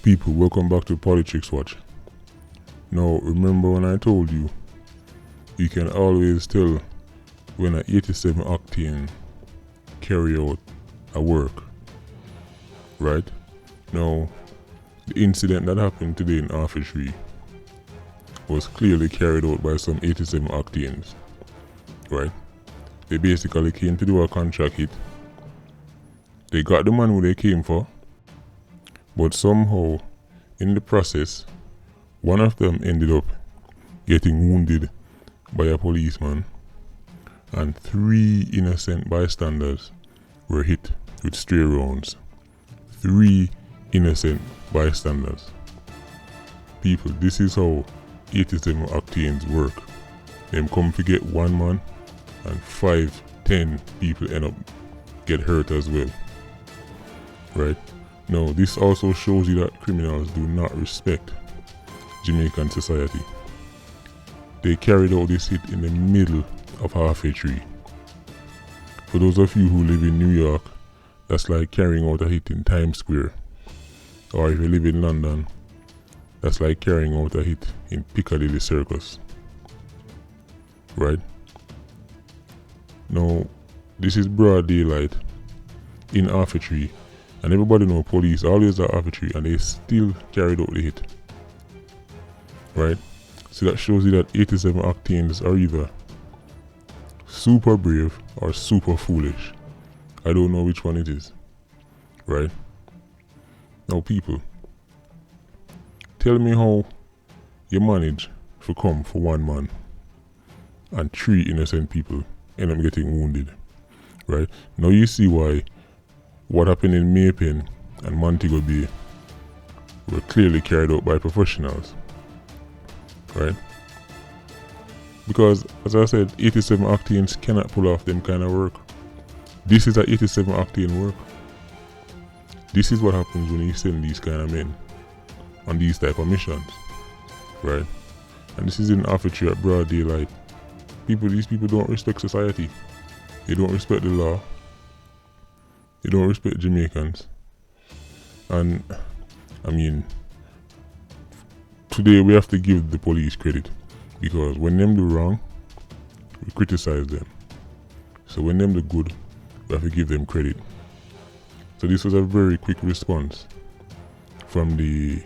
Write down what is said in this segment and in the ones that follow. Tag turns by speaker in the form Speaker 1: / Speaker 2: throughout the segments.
Speaker 1: People, welcome back to Politics Watch. Now, remember when I told you, you can always tell when an 87 Octane carry out a work, right? Now, the incident that happened today in Arfitry was clearly carried out by some 87 Octanes, right? They basically came to do a contract hit. They got the man who they came for, but somehow, in the process, one of them ended up getting wounded by a policeman, and 3 innocent bystanders were hit with stray rounds. 3 innocent bystanders. People, this is how 87 Octanes work. Them come to get one man, and 5, 10 people end up get hurt as well. Right? Now, this also shows you that criminals do not respect Jamaican society. They carried out this hit in the middle of Arfitry. For those of you who live in New York, that's like carrying out a hit in Times Square. Or if you live in London, that's like carrying out a hit in Piccadilly Circus. Right? Now, this is broad daylight in Arfitry, and everybody know police always are Arfitry, and they still carried out the hit. Right? So that shows you that 87 Octanes are either super brave or super foolish. I don't know which one it is. Right? Now people, tell me how you manage to come for one man and 3 innocent people end up getting wounded. Right? Now you see why what happened in Maypen and Montego Bay were clearly carried out by professionals. Right? Because, as I said, 87 Octanes cannot pull off them kind of work. This is a 87 Octane work. This is what happens when you send these kind of men on these type of missions. Right? And this is in Arfitry at broad daylight. These people don't respect society. They don't respect the law. They don't respect Jamaicans. And, I mean, today we have to give the police credit, because when them do wrong, we criticize them. So when them do good, we have to give them credit. So this was a very quick response from the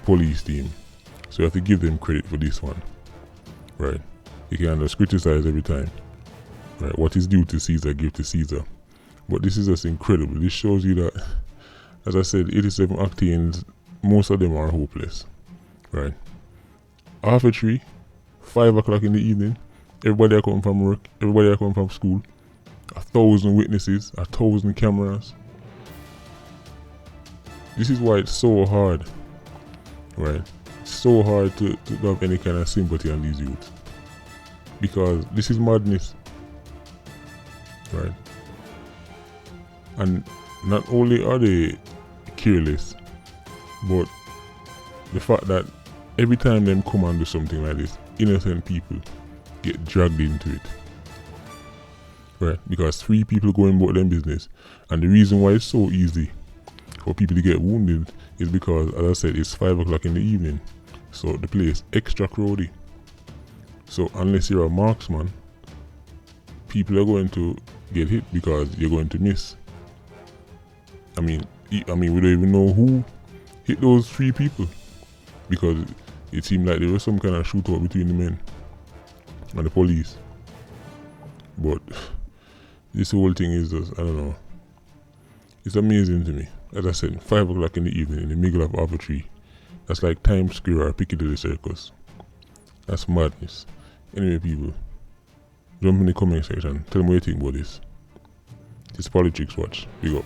Speaker 1: police team. So we have to give them credit for this one. Right? You can't just criticize every time. Right? What is due to Caesar, give to Caesar. But this is just incredible. This shows you that, as I said, 87 Octanes, most of them are hopeless. Right? Arfitry, 5 o'clock in the evening, everybody are coming from work, everybody are coming from school, 1,000 witnesses, 1,000 cameras. This is why it's so hard. Right? It's so hard to have any kind of sympathy on these youths. Because this is madness. Right? And not only are they careless, but the fact that every time them come and do something like this, innocent people get dragged into it. Right? Because 3 people go about their business. And the reason why it's so easy for people to get wounded is because, as I said, it's 5 o'clock in the evening. So the place extra crowded. So unless you're a marksman, people are going to get hit because you're going to miss. I mean, we don't even know who hit those 3 people, because it seemed like there was some kind of shootout between the men and the police. But this whole thing is just, I don't know. It's amazing to me. As I said, 5 o'clock in the evening in the middle of Arfitry. That's like Times Square or Piccadilly Circus. That's madness. Anyway, people, jump in the comment section. Tell me what you think about this. It's Politics Watch. Big up.